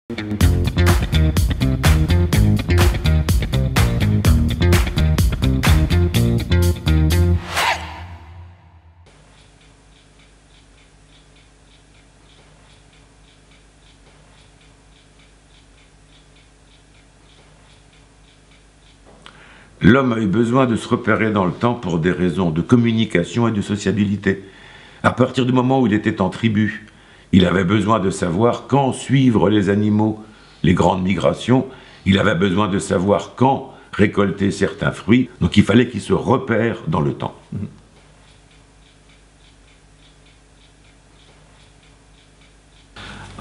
L'homme a eu besoin de se repérer dans le temps pour des raisons de communication et de sociabilité. À partir du moment où il était en tribu, il avait besoin de savoir quand suivre les animaux, les grandes migrations, il avait besoin de savoir quand récolter certains fruits, donc il fallait qu'il se repère dans le temps.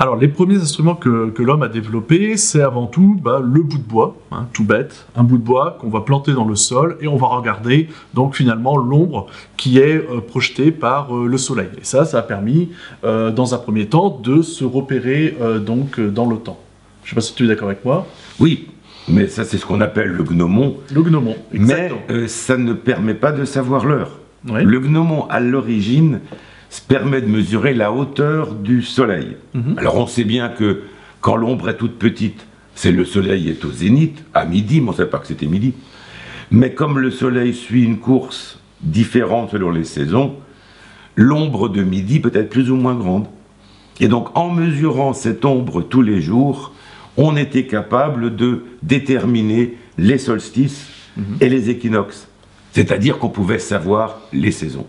Alors, les premiers instruments que l'homme a développés, c'est avant tout le bout de bois, tout bête, un bout de bois qu'on va planter dans le sol et on va regarder donc finalement l'ombre qui est projetée par le soleil. Et ça a permis dans un premier temps de se repérer donc dans le temps. Je ne sais pas si tu es d'accord avec moi. Oui, mais ça c'est ce qu'on appelle le gnomon. Le gnomon, exactement. Mais ça ne permet pas de savoir l'heure. Oui. Le gnomon, à l'origine, permet de mesurer la hauteur du soleil. Alors on sait bien que quand l'ombre est toute petite, c'est le soleil est au zénith, à midi, mais on ne savait pas que c'était midi. Mais comme le soleil suit une course différente selon les saisons, l'ombre de midi peut être plus ou moins grande. Et donc en mesurant cette ombre tous les jours, on était capable de déterminer les solstices et les équinoxes. C'est-à-dire qu'on pouvait savoir les saisons.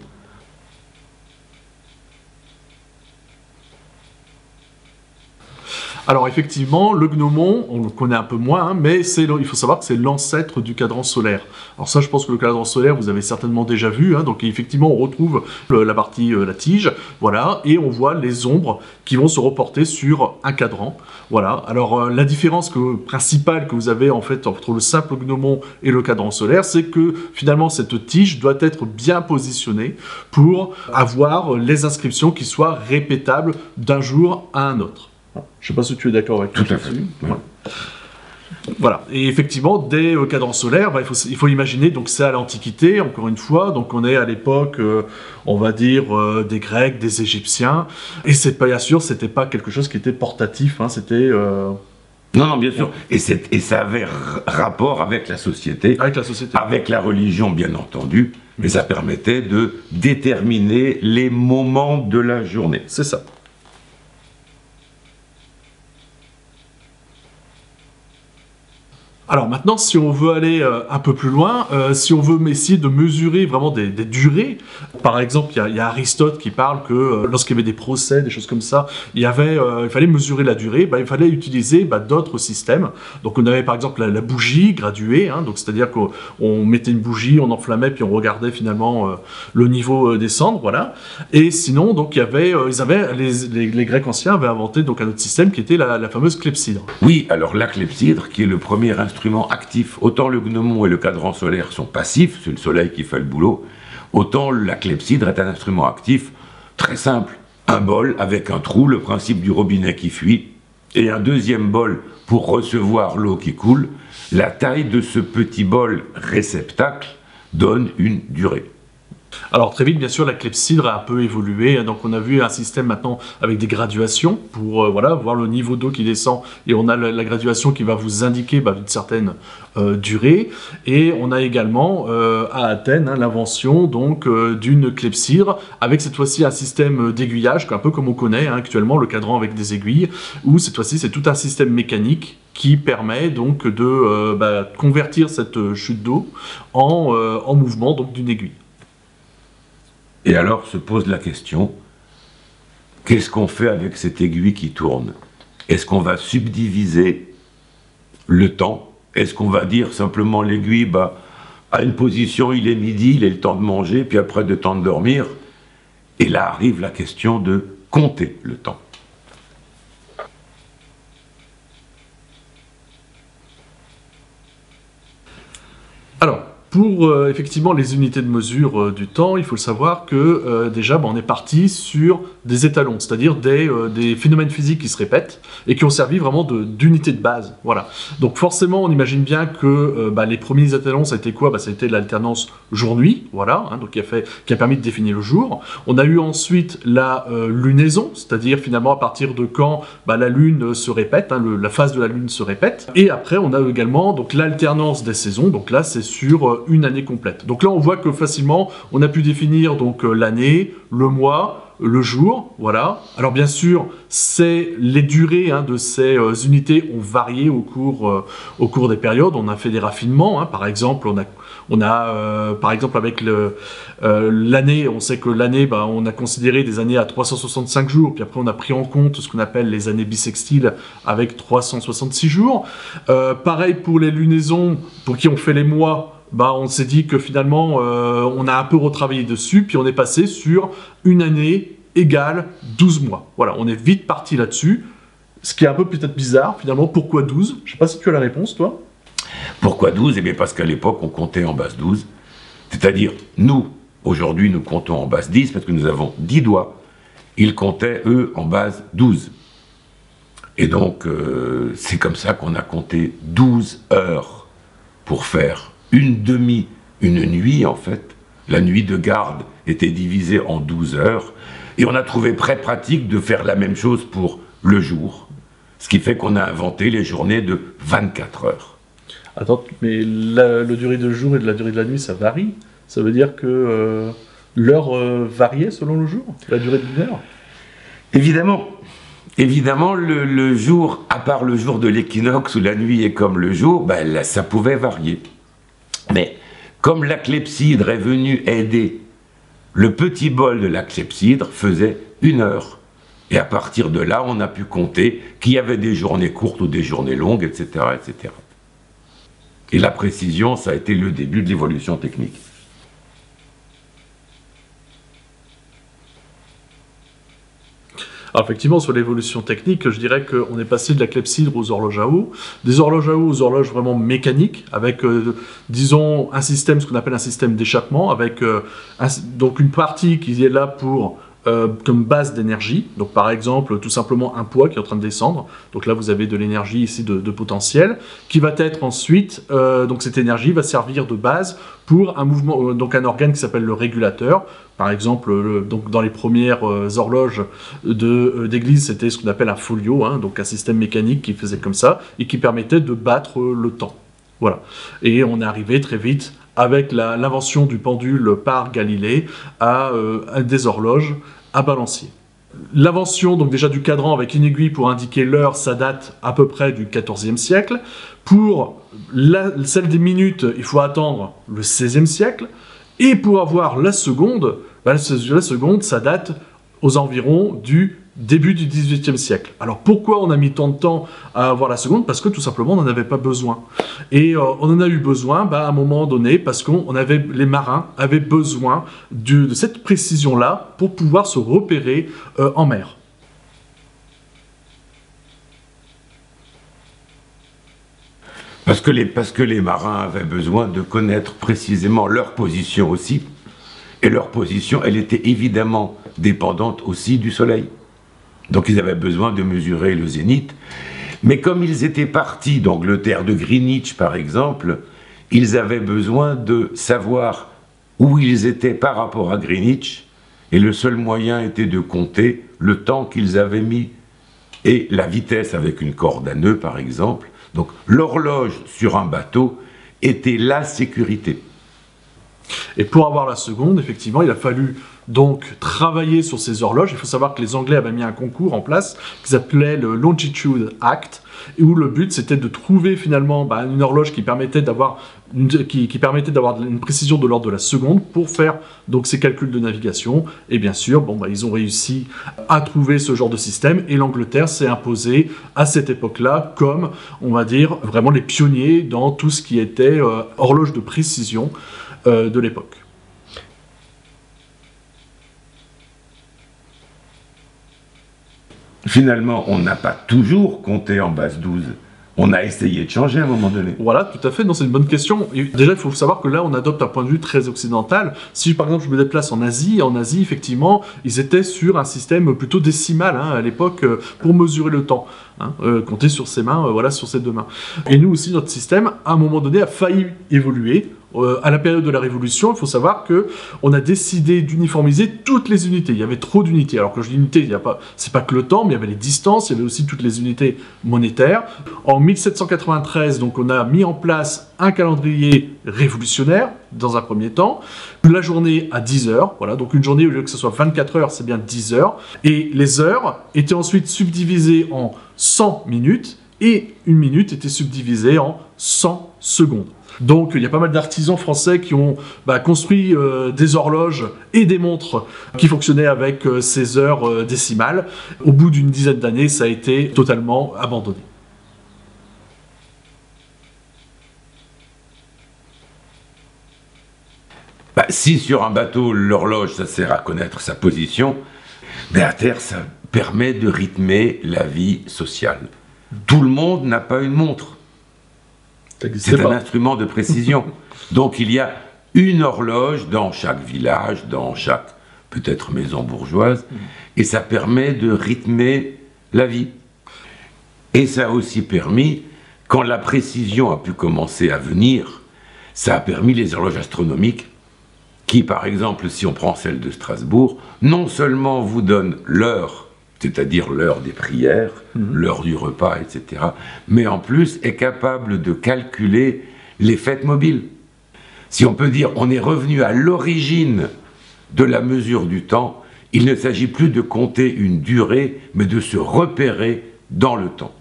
Alors effectivement, le gnomon, on le connaît un peu moins, mais il faut savoir que c'est l'ancêtre du cadran solaire. Alors ça, je pense que le cadran solaire, vous avez certainement déjà vu, donc effectivement, on retrouve la partie, la tige, voilà, et on voit les ombres qui vont se reporter sur un cadran, voilà. Alors la différence principale que vous avez en fait entre le simple gnomon et le cadran solaire, c'est que finalement cette tige doit être bien positionnée pour avoir les inscriptions qui soient répétables d'un jour à un autre. Je ne sais pas si tu es d'accord avec moi. Tout à fait. Ouais. Voilà. Et effectivement, des cadrans solaires, il faut imaginer, donc c'est à l'Antiquité, encore une fois, donc on est à l'époque, on va dire, des Grecs, des Égyptiens, et c'est pas, bien sûr, c'était pas quelque chose qui était portatif, c'était... Non, bien sûr. Et ça avait rapport avec la société. Avec la société. Avec la religion, bien entendu, mais ça permettait de déterminer les moments de la journée. C'est ça. Alors maintenant, si on veut aller un peu plus loin, si on veut essayer de mesurer vraiment des durées, par exemple, il y a Aristote qui parle que lorsqu'il y avait des procès, des choses comme ça, il fallait mesurer la durée, il fallait utiliser d'autres systèmes. Donc on avait par exemple la bougie graduée, donc c'est-à-dire qu'on mettait une bougie, on enflammait, puis on regardait finalement le niveau descendre, voilà. Et sinon, donc les Grecs anciens avaient inventé donc un autre système qui était la fameuse clepsydre. Oui, alors la clepsydre, qui est le premier instrument actif, autant le gnomon et le cadran solaire sont passifs, c'est le soleil qui fait le boulot, autant la clepsydre est un instrument actif très simple. Un bol avec un trou, le principe du robinet qui fuit, et un deuxième bol pour recevoir l'eau qui coule. La taille de ce petit bol réceptacle donne une durée. Alors très vite, bien sûr, la clepsydre a un peu évolué, donc on a vu un système maintenant avec des graduations pour voir le niveau d'eau qui descend, et on a la graduation qui va vous indiquer une certaine durée, et on a également à Athènes l'invention donc d'une clepsydre avec cette fois-ci un système d'aiguillage, un peu comme on connaît actuellement le cadran avec des aiguilles, où cette fois-ci c'est tout un système mécanique qui permet donc de convertir cette chute d'eau en mouvement donc d'une aiguille. Et alors se pose la question, qu'est-ce qu'on fait avec cette aiguille qui tourne? Est-ce qu'on va subdiviser le temps? Est-ce qu'on va dire simplement l'aiguille, à une position, il est midi, il est le temps de manger, puis après le temps de dormir? Et là arrive la question de compter le temps. Alors, Pour effectivement les unités de mesure du temps, il faut le savoir que déjà on est parti sur des étalons, c'est-à-dire des phénomènes physiques qui se répètent et qui ont servi vraiment d'unité de base. Voilà. Donc forcément, on imagine bien que les premiers étalons, ça a été quoi? Ça a été l'alternance jour-nuit, voilà, hein, donc qui a permis de définir le jour. On a eu ensuite la lunaison, c'est-à-dire finalement à partir de quand la lune se répète, hein, la phase de la lune se répète. Et après, on a également donc l'alternance des saisons. Donc là, c'est sur une année complète. Donc là, on voit que facilement, on a pu définir donc l'année, le mois, le jour, voilà. Alors bien sûr, les durées de ces unités ont varié au cours des périodes. On a fait des raffinements, hein. Par exemple, par exemple avec l'année, on sait que l'année, on a considéré des années à 365 jours, puis après on a pris en compte ce qu'on appelle les années bissextiles avec 366 jours. Pareil pour les lunaisons, pour qui on fait les mois. On s'est dit que finalement, on a un peu retravaillé dessus, puis on est passé sur une année égale 12 mois. Voilà, on est vite parti là-dessus, ce qui est un peu peut-être bizarre, finalement. Pourquoi 12? Je ne sais pas si tu as la réponse, toi. Pourquoi 12? Eh bien parce qu'à l'époque, on comptait en base 12. C'est-à-dire, nous, aujourd'hui, nous comptons en base 10, parce que nous avons 10 doigts. Ils comptaient, eux, en base 12. Et donc, c'est comme ça qu'on a compté 12 heures pour faire une nuit en fait. La nuit de garde était divisée en 12 heures. Et on a trouvé très pratique de faire la même chose pour le jour. Ce qui fait qu'on a inventé les journées de 24 heures. Attends, mais la durée de jour et de la durée de la nuit, ça varie? Ça veut dire que l'heure variait selon le jour? La durée de l'heure? Évidemment. Évidemment, le jour, à part le jour de l'équinoxe où la nuit est comme le jour, là, ça pouvait varier. Mais comme la clepsydre est venue aider, le petit bol de la clepsydre faisait 1 heure. Et à partir de là, on a pu compter qu'il y avait des journées courtes ou des journées longues, etc., etc. Et la précision, ça a été le début de l'évolution technique. Alors effectivement, sur l'évolution technique, je dirais qu'on est passé de la clepsydre aux horloges à eau, des horloges à eau aux horloges vraiment mécaniques, avec, disons, un système, ce qu'on appelle un système d'échappement, avec donc une partie qui est là pour comme base d'énergie, donc par exemple tout simplement un poids qui est en train de descendre, donc là vous avez de l'énergie ici de potentiel, qui va être ensuite, donc cette énergie va servir de base pour un mouvement, donc un organe qui s'appelle le régulateur. Par exemple, donc dans les premières horloges d'église, c'était ce qu'on appelle un folio, hein, donc un système mécanique qui faisait comme ça, et qui permettait de battre le temps. Voilà. Et on est arrivé très vite avec l'invention du pendule par Galilée à des horloges à balancier. L'invention donc déjà du cadran avec une aiguille pour indiquer l'heure, ça date à peu près du XIVe siècle. Pour celle des minutes, il faut attendre le XVIe siècle. Et pour avoir la seconde, ça date aux environs du début du XVIIIe siècle. Alors pourquoi on a mis tant de temps à avoir la seconde? Parce que tout simplement on n'en avait pas besoin. Et on en a eu besoin à un moment donné parce que les marins avaient besoin de cette précision-là pour pouvoir se repérer en mer. Parce que les marins avaient besoin de connaître précisément leur position aussi. Et leur position, elle était évidemment dépendante aussi du soleil. Donc ils avaient besoin de mesurer le zénith. Mais comme ils étaient partis d'Angleterre, de Greenwich par exemple, ils avaient besoin de savoir où ils étaient par rapport à Greenwich. Et le seul moyen était de compter le temps qu'ils avaient mis et la vitesse avec une corde à nœud par exemple. Donc l'horloge sur un bateau était la sécurité. Et pour avoir la seconde, effectivement, il a fallu donc travailler sur ces horloges. Il faut savoir que les Anglais avaient mis un concours en place qui s'appelait le Longitude Act, où le but c'était de trouver finalement une horloge qui permettait d'avoir une précision de l'ordre de la seconde pour faire donc ces calculs de navigation. Et bien sûr, ils ont réussi à trouver ce genre de système et l'Angleterre s'est imposée à cette époque-là comme, on va dire, vraiment les pionniers dans tout ce qui était horloge de précision de l'époque. Finalement, on n'a pas toujours compté en base 12. On a essayé de changer à un moment donné. Voilà, tout à fait, non, c'est une bonne question. Et déjà, il faut savoir que là, on adopte un point de vue très occidental. Si, par exemple, je me déplace en Asie, effectivement, ils étaient sur un système plutôt décimal, hein, à l'époque, pour mesurer le temps. Hein, compter sur ses mains, voilà, sur ses deux mains. Et nous aussi, notre système, à un moment donné, a failli évoluer. À la période de la Révolution, il faut savoir que on a décidé d'uniformiser toutes les unités. Il y avait trop d'unités. Alors que je dis unité, c'est pas que le temps, mais il y avait les distances, il y avait aussi toutes les unités monétaires. En 1793, donc, on a mis en place un calendrier révolutionnaire, dans un premier temps. La journée à 10 heures, voilà, donc une journée, au lieu que ce soit 24 heures, c'est bien 10 heures. Et les heures étaient ensuite subdivisées en 100 minutes, et une minute était subdivisée en 100 secondes. Donc il y a pas mal d'artisans français qui ont construit des horloges et des montres qui fonctionnaient avec ces heures décimales. Au bout d'une dizaine d'années, ça a été totalement abandonné. Si sur un bateau, l'horloge, ça sert à connaître sa position, mais à terre, ça permet de rythmer la vie sociale. Tout le monde n'a pas une montre. C'est un instrument de précision. Donc il y a une horloge dans chaque village, dans chaque peut-être maison bourgeoise, et ça permet de rythmer la vie. Et ça a aussi permis, quand la précision a pu commencer à venir, ça a permis les horloges astronomiques qui, par exemple, si on prend celle de Strasbourg, non seulement vous donnent l'heure, c'est-à-dire l'heure des prières, l'heure du repas, etc., mais en plus est capable de calculer les fêtes mobiles. Si on peut dire, on est revenu à l'origine de la mesure du temps, il ne s'agit plus de compter une durée, mais de se repérer dans le temps.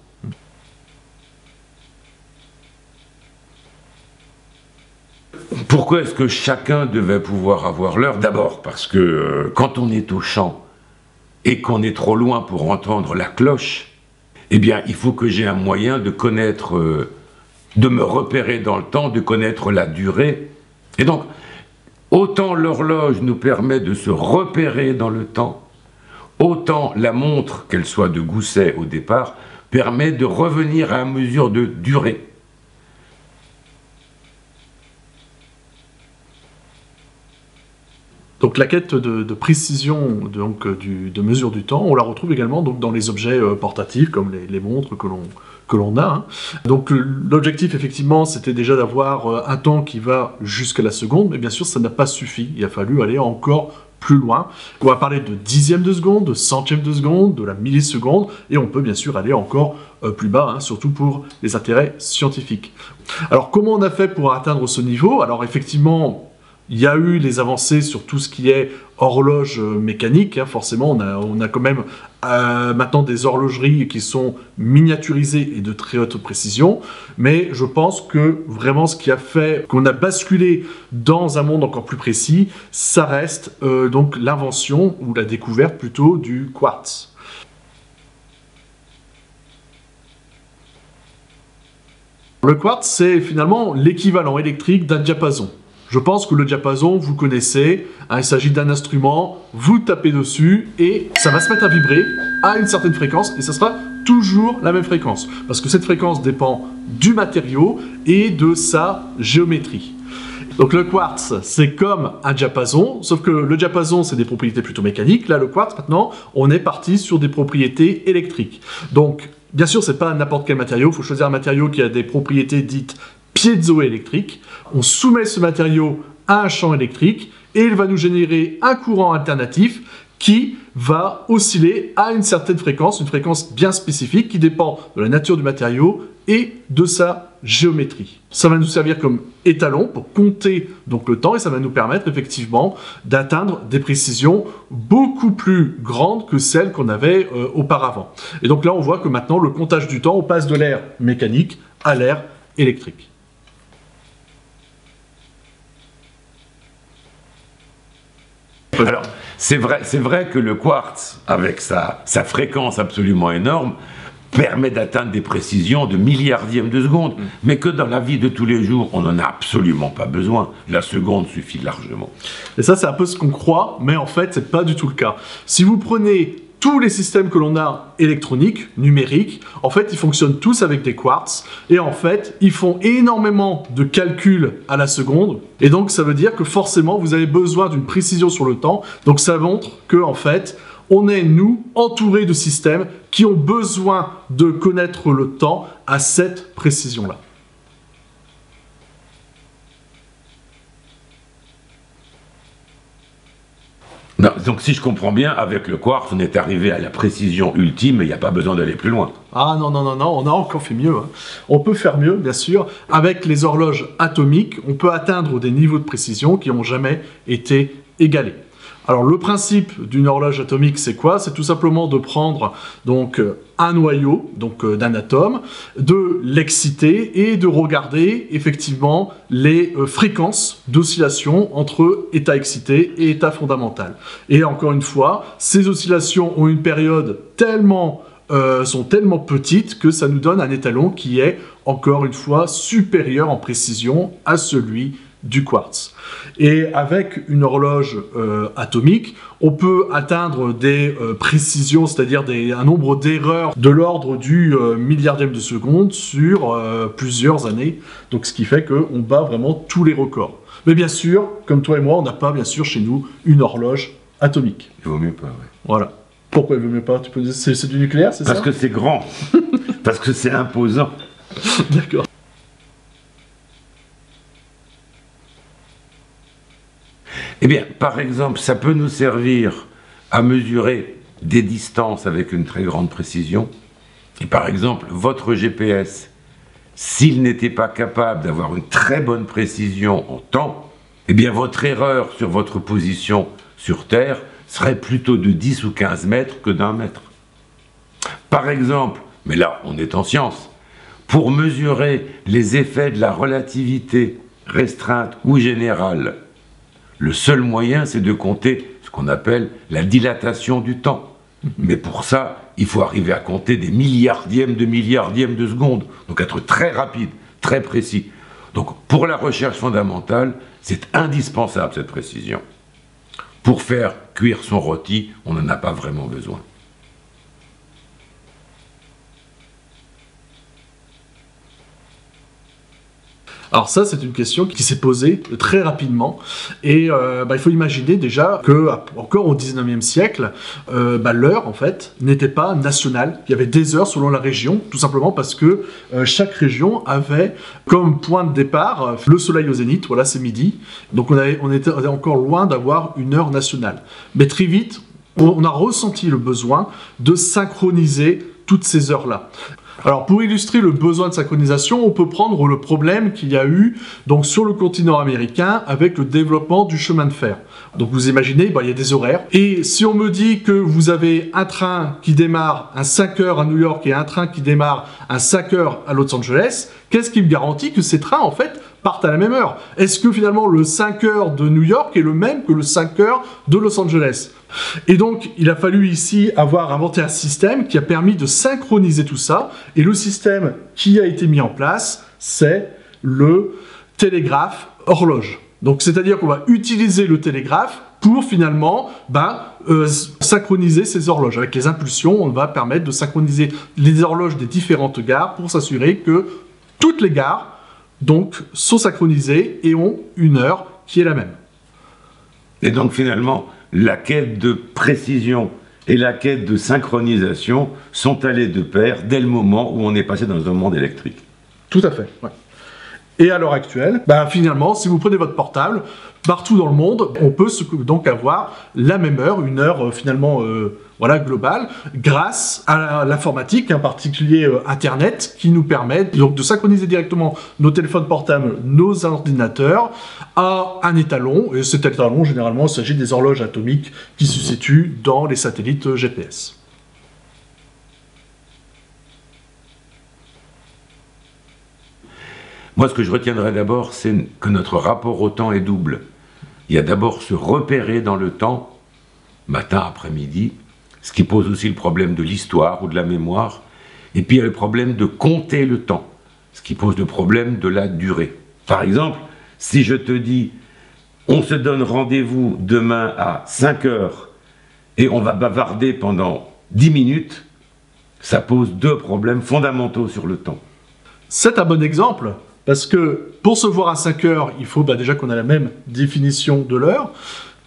Pourquoi est-ce que chacun devait pouvoir avoir l'heure? D'abord parce que quand on est au champ, et qu'on est trop loin pour entendre la cloche, eh bien, il faut que j'ai un moyen de connaître, de me repérer dans le temps, de connaître la durée. Et donc, autant l'horloge nous permet de se repérer dans le temps, autant la montre, qu'elle soit de Gousset au départ, permet de revenir à une mesure de durée. Donc la quête de précision de mesure du temps, on la retrouve également donc, dans les objets portatifs, comme les montres que l'on a. Hein. Donc l'objectif, effectivement, c'était déjà d'avoir un temps qui va jusqu'à la seconde, mais bien sûr, ça n'a pas suffi. Il a fallu aller encore plus loin. On va parler de dixièmes de seconde, de centièmes de seconde, de la milliseconde, et on peut bien sûr aller encore plus bas, hein, surtout pour les intérêts scientifiques. Alors comment on a fait pour atteindre ce niveau? Alors effectivement, il y a eu les avancées sur tout ce qui est horloge mécanique, hein. Forcément on a quand même maintenant des horlogeries qui sont miniaturisées et de très haute précision, mais je pense que vraiment ce qui a fait qu'on a basculé dans un monde encore plus précis, ça reste donc l'invention, ou la découverte plutôt, du quartz. Le quartz, c'est finalement l'équivalent électrique d'un diapason. Je pense que le diapason, vous connaissez, hein, il s'agit d'un instrument, vous tapez dessus et ça va se mettre à vibrer à une certaine fréquence et ça sera toujours la même fréquence. Parce que cette fréquence dépend du matériau et de sa géométrie. Donc le quartz, c'est comme un diapason, sauf que le diapason, c'est des propriétés plutôt mécaniques. Là, le quartz, maintenant, on est parti sur des propriétés électriques. Donc, bien sûr, c'est pas n'importe quel matériau, il faut choisir un matériau qui a des propriétés dites piézoélectrique. On soumet ce matériau à un champ électrique et il va nous générer un courant alternatif qui va osciller à une certaine fréquence, une fréquence bien spécifique qui dépend de la nature du matériau et de sa géométrie. Ça va nous servir comme étalon pour compter donc le temps et ça va nous permettre effectivement d'atteindre des précisions beaucoup plus grandes que celles qu'on avait auparavant. Et donc là on voit que maintenant le comptage du temps, on passe de l'ère mécanique à l'ère électrique. Alors, c'est vrai que le quartz, avec sa fréquence absolument énorme, permet d'atteindre des précisions de milliardièmes de seconde, mais que dans la vie de tous les jours, on n'en a absolument pas besoin. La seconde suffit largement. Et ça, c'est un peu ce qu'on croit, mais en fait, c'est pas du tout le cas. Si vous prenez tous les systèmes que l'on a électroniques, numériques, en fait, ils fonctionnent tous avec des quartz. Et en fait, ils font énormément de calculs à la seconde. Et donc, ça veut dire que forcément, vous avez besoin d'une précision sur le temps. Donc, ça montre que, en fait, on est, nous, entourés de systèmes qui ont besoin de connaître le temps à cette précision-là. Non, donc si je comprends bien, avec le quartz, on est arrivé à la précision ultime et il n'y a pas besoin d'aller plus loin. Ah non, non, non, non, on a encore fait mieux. Hein. On peut faire mieux, bien sûr. Avec les horloges atomiques, on peut atteindre des niveaux de précision qui n'ont jamais été égalés. Alors le principe d'une horloge atomique, c'est quoi? C'est tout simplement de prendre donc un noyau d'un atome, de l'exciter et de regarder effectivement les fréquences d'oscillation entre état excité et état fondamental. Et encore une fois, ces oscillations ont une période sont tellement petites que ça nous donne un étalon qui est encore une fois supérieur en précision à celui du quartz. Et avec une horloge atomique, on peut atteindre des précisions, c'est-à-dire un nombre d'erreurs de l'ordre du milliardième de seconde sur plusieurs années. Donc ce qui fait qu'on bat vraiment tous les records. Mais bien sûr, comme toi et moi, on n'a pas bien sûr chez nous une horloge atomique. Il vaut mieux pas, oui. Voilà. Pourquoi il vaut mieux pas? C'est du nucléaire, c'est ça? Parce que c'est grand. Parce que c'est imposant. D'accord. Eh bien, par exemple, ça peut nous servir à mesurer des distances avec une très grande précision. Et par exemple, votre GPS, s'il n'était pas capable d'avoir une très bonne précision en temps, eh bien, votre erreur sur votre position sur Terre serait plutôt de 10 ou 15 mètres que d'1 mètre. Par exemple, mais là, on est en science, pour mesurer les effets de la relativité restreinte ou générale, le seul moyen, c'est de compter ce qu'on appelle la dilatation du temps. Mais pour ça, il faut arriver à compter des milliardièmes de seconde. Donc être très rapide, très précis. Donc pour la recherche fondamentale, c'est indispensable cette précision. Pour faire cuire son rôti, on n'en a pas vraiment besoin. Alors ça, c'est une question qui s'est posée très rapidement. Et il faut imaginer déjà que, encore au 19e siècle, l'heure, en fait, n'était pas nationale. Il y avait des heures selon la région, tout simplement parce que chaque région avait comme point de départ le soleil au zénith, voilà, c'est midi. Donc on était encore loin d'avoir une heure nationale. Mais très vite, on a ressenti le besoin de synchroniser toutes ces heures-là. Alors pour illustrer le besoin de synchronisation, on peut prendre le problème qu'il y a eu donc, sur le continent américain avec le développement du chemin de fer. Donc vous imaginez, il y a des horaires. Et si on me dit que vous avez un train qui démarre à 5 heures à New York et un train qui démarre à 5 heures à Los Angeles, qu'est-ce qui me garantit que ces trains en fait partent à la même heure? Est-ce que finalement le 5 heures de New York est le même que le 5 heures de Los Angeles? Et donc, il a fallu ici avoir inventé un système qui a permis de synchroniser tout ça. Et le système qui a été mis en place, c'est le télégraphe horloge. Donc, c'est-à-dire qu'on va utiliser le télégraphe pour finalement synchroniser ces horloges. Avec les impulsions, on va permettre de synchroniser les horloges des différentes gares pour s'assurer que toutes les gares donc, sont synchronisées et ont une heure qui est la même. Et donc finalement, la quête de précision et la quête de synchronisation sont allées de pair dès le moment où on est passé dans un monde électrique. Tout à fait, ouais. Et à l'heure actuelle, finalement, si vous prenez votre portable, partout dans le monde, on peut donc avoir la même heure, une heure finalement globale, grâce à l'informatique, en particulier Internet, qui nous permet donc de synchroniser directement nos téléphones portables, nos ordinateurs, à un étalon. Et cet étalon, généralement, il s'agit des horloges atomiques qui se situent dans les satellites GPS. Moi, ce que je retiendrai d'abord, c'est que notre rapport au temps est double. Il y a d'abord se repérer dans le temps, matin, après-midi, ce qui pose aussi le problème de l'histoire ou de la mémoire. Et puis il y a le problème de compter le temps, ce qui pose le problème de la durée. Par exemple, si je te dis, on se donne rendez-vous demain à 5 heures, et on va bavarder pendant 10 minutes, ça pose 2 problèmes fondamentaux sur le temps. C'est un bon exemple, parce que pour se voir à 5 heures, il faut déjà qu'on ait la même définition de l'heure.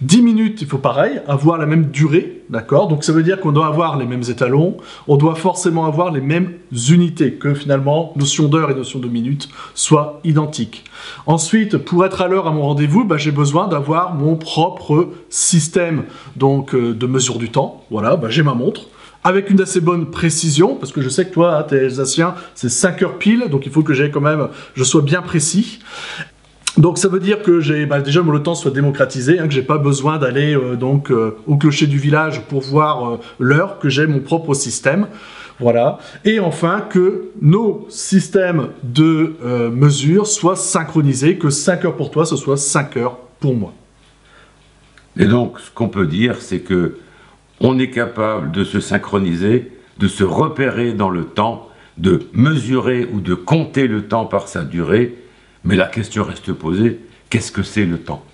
10 minutes, il faut pareil, avoir la même durée, d'accord? Donc ça veut dire qu'on doit avoir les mêmes étalons, on doit forcément avoir les mêmes unités, que finalement, notion d'heure et notion de minute soient identiques. Ensuite, pour être à l'heure à mon rendez-vous, j'ai besoin d'avoir mon propre système donc, de mesure du temps. Voilà, j'ai ma montre, avec une assez bonne précision, parce que je sais que toi, t'es alsacien, c'est 5 heures pile, donc il faut que je sois bien précis. Donc ça veut dire que déjà le temps soit démocratisé, que j'ai pas besoin d'aller au clocher du village pour voir l'heure, que j'ai mon propre système. Voilà. Et enfin, que nos systèmes de mesure soient synchronisés, que 5 heures pour toi, ce soit 5 heures pour moi. Et donc, ce qu'on peut dire, c'est que on est capable de se synchroniser, de se repérer dans le temps, de mesurer ou de compter le temps par sa durée, mais la question reste posée, qu'est-ce que c'est le temps ?